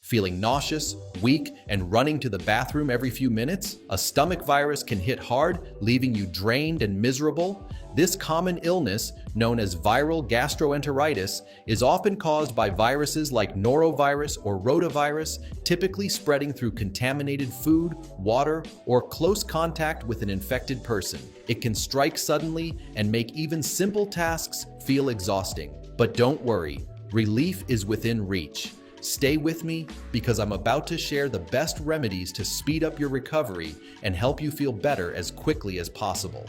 Feeling nauseous, weak, and running to the bathroom every few minutes? A stomach virus can hit hard, leaving you drained and miserable. This common illness, known as viral gastroenteritis, is often caused by viruses like norovirus or rotavirus, typically spreading through contaminated food, water, or close contact with an infected person. It can strike suddenly and make even simple tasks feel exhausting. But don't worry, relief is within reach. Stay with me because I'm about to share the best remedies to speed up your recovery and help you feel better as quickly as possible.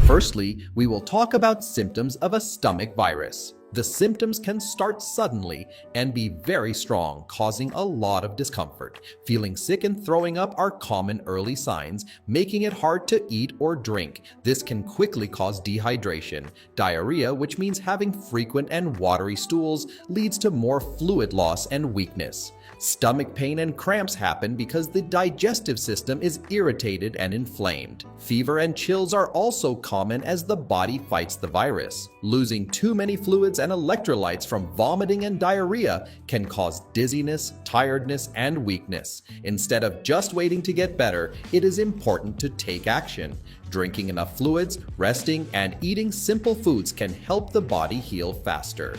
Firstly, we will talk about symptoms of a stomach virus. The symptoms can start suddenly and be very strong, causing a lot of discomfort. Feeling sick and throwing up are common early signs, making it hard to eat or drink. This can quickly cause dehydration. Diarrhea, which means having frequent and watery stools, leads to more fluid loss and weakness. Stomach pain and cramps happen because the digestive system is irritated and inflamed. Fever and chills are also common as the body fights the virus. Losing too many fluids and electrolytes from vomiting and diarrhea can cause dizziness, tiredness, and weakness. Instead of just waiting to get better, it is important to take action. Drinking enough fluids, resting, and eating simple foods can help the body heal faster.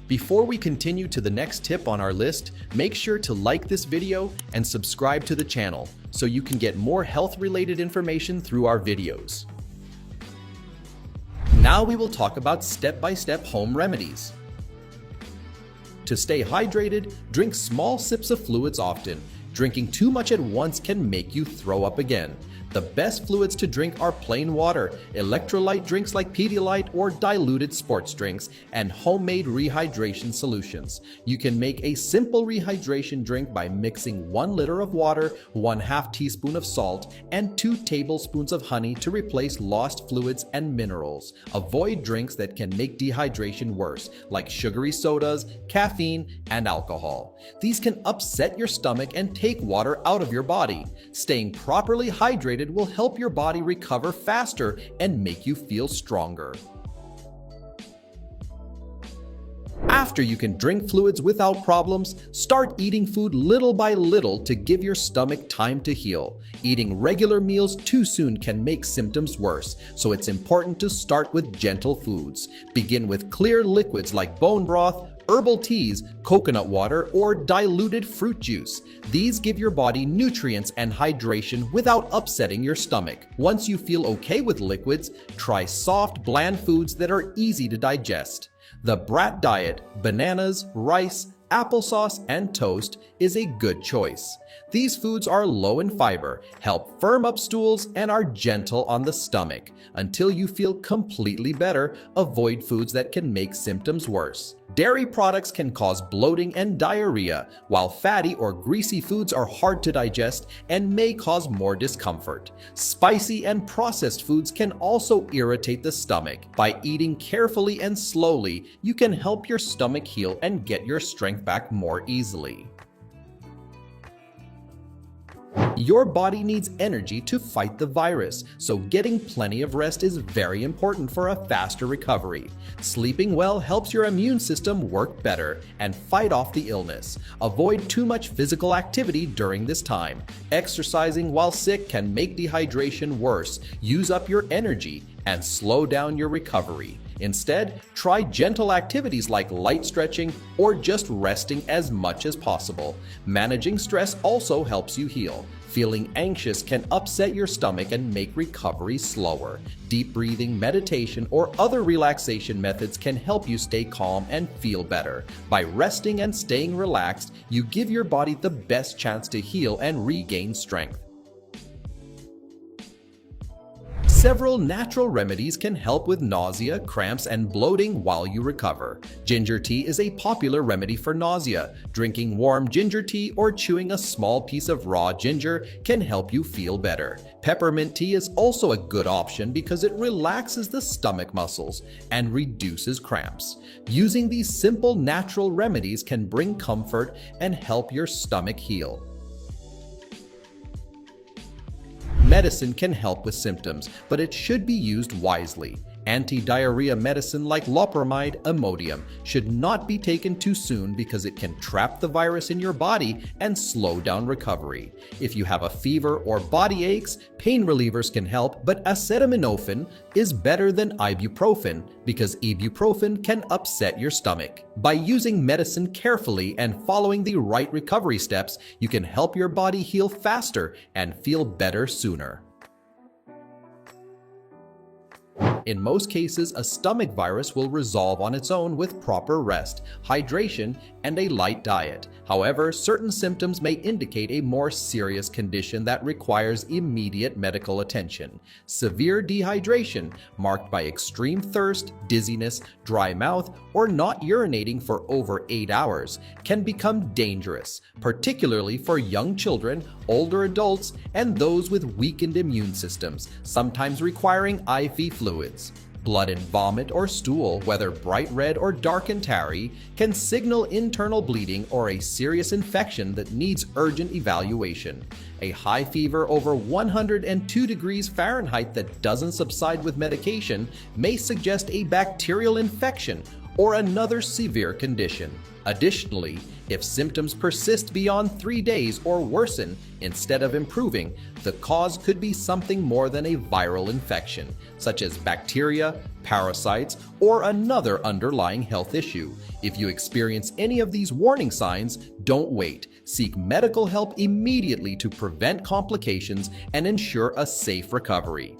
Before we continue to the next tip on our list, make sure to like this video and subscribe to the channel so you can get more health-related information through our videos. Now we will talk about step-by-step home remedies. To stay hydrated, drink small sips of fluids often. Drinking too much at once can make you throw up again. The best fluids to drink are plain water, electrolyte drinks like Pedialyte or diluted sports drinks, and homemade rehydration solutions. You can make a simple rehydration drink by mixing 1 liter of water, 1/2 teaspoon of salt, and 2 tablespoons of honey to replace lost fluids and minerals. Avoid drinks that can make dehydration worse, like sugary sodas, caffeine, and alcohol. These can upset your stomach and take water out of your body. Staying properly hydrated will help your body recover faster and make you feel stronger. After you can drink fluids without problems, start eating food little by little to give your stomach time to heal. Eating regular meals too soon can make symptoms worse, so it's important to start with gentle foods. Begin with clear liquids like bone broth, herbal teas, coconut water, or diluted fruit juice. These give your body nutrients and hydration without upsetting your stomach. Once you feel okay with liquids, try soft, bland foods that are easy to digest. The BRAT diet, bananas, rice, applesauce, and toast, is a good choice. These foods are low in fiber, help firm up stools, and are gentle on the stomach. Until you feel completely better, avoid foods that can make symptoms worse. Dairy products can cause bloating and diarrhea, while fatty or greasy foods are hard to digest and may cause more discomfort. Spicy and processed foods can also irritate the stomach. By eating carefully and slowly, you can help your stomach heal and get your strength back more easily. Your body needs energy to fight the virus, so getting plenty of rest is very important for a faster recovery. Sleeping well helps your immune system work better and fight off the illness. Avoid too much physical activity during this time. Exercising while sick can make dehydration worse, use up your energy, and slow down your recovery. Instead, try gentle activities like light stretching or just resting as much as possible. Managing stress also helps you heal. Feeling anxious can upset your stomach and make recovery slower. Deep breathing, meditation, or other relaxation methods can help you stay calm and feel better. By resting and staying relaxed, you give your body the best chance to heal and regain strength. Several natural remedies can help with nausea, cramps, and bloating while you recover. Ginger tea is a popular remedy for nausea. Drinking warm ginger tea or chewing a small piece of raw ginger can help you feel better. Peppermint tea is also a good option because it relaxes the stomach muscles and reduces cramps. Using these simple natural remedies can bring comfort and help your stomach heal. Medicine can help with symptoms, but it should be used wisely. Anti-diarrhea medicine like loperamide, Imodium, should not be taken too soon because it can trap the virus in your body and slow down recovery. If you have a fever or body aches, pain relievers can help, but acetaminophen is better than ibuprofen because ibuprofen can upset your stomach. By using medicine carefully and following the right recovery steps, you can help your body heal faster and feel better sooner. In most cases, a stomach virus will resolve on its own with proper rest, hydration, and a light diet. However, certain symptoms may indicate a more serious condition that requires immediate medical attention. Severe dehydration, marked by extreme thirst, dizziness, dry mouth, or not urinating for over 8 hours, can become dangerous, particularly for young children, older adults, and those with weakened immune systems, sometimes requiring IV fluids. Blood in vomit or stool, whether bright red or dark and tarry, can signal internal bleeding or a serious infection that needs urgent evaluation. A high fever over 102 degrees Fahrenheit that doesn't subside with medication may suggest a bacterial infection or another severe condition. Additionally, if symptoms persist beyond 3 days or worsen instead of improving, the cause could be something more than a viral infection, such as bacteria, parasites, or another underlying health issue. If you experience any of these warning signs, don't wait. Seek medical help immediately to prevent complications and ensure a safe recovery.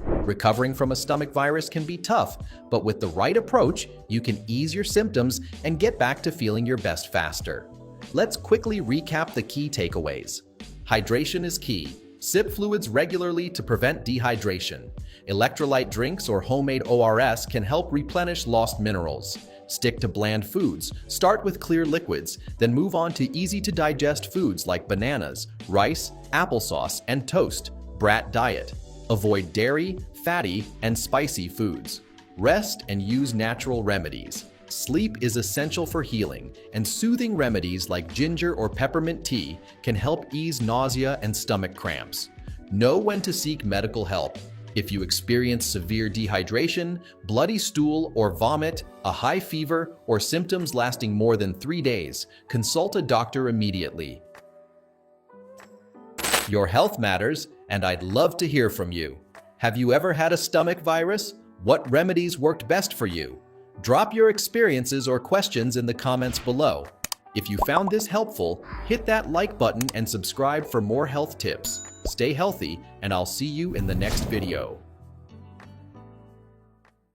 Recovering from a stomach virus can be tough, but with the right approach, you can ease your symptoms and get back to feeling your best faster. Let's quickly recap the key takeaways. Hydration is key. Sip fluids regularly to prevent dehydration. Electrolyte drinks or homemade ORS can help replenish lost minerals. Stick to bland foods. Start with clear liquids, then move on to easy-to-digest foods like bananas, rice, applesauce, and toast. BRAT diet. Avoid dairy, fatty, and spicy foods. Rest and use natural remedies. Sleep is essential for healing, and soothing remedies like ginger or peppermint tea can help ease nausea and stomach cramps. Know when to seek medical help. If you experience severe dehydration, bloody stool or vomit, a high fever, or symptoms lasting more than 3 days, consult a doctor immediately. Your health matters, and I'd love to hear from you. Have you ever had a stomach virus? What remedies worked best for you? Drop your experiences or questions in the comments below. If you found this helpful, hit that like button and subscribe for more health tips. Stay healthy, and I'll see you in the next video.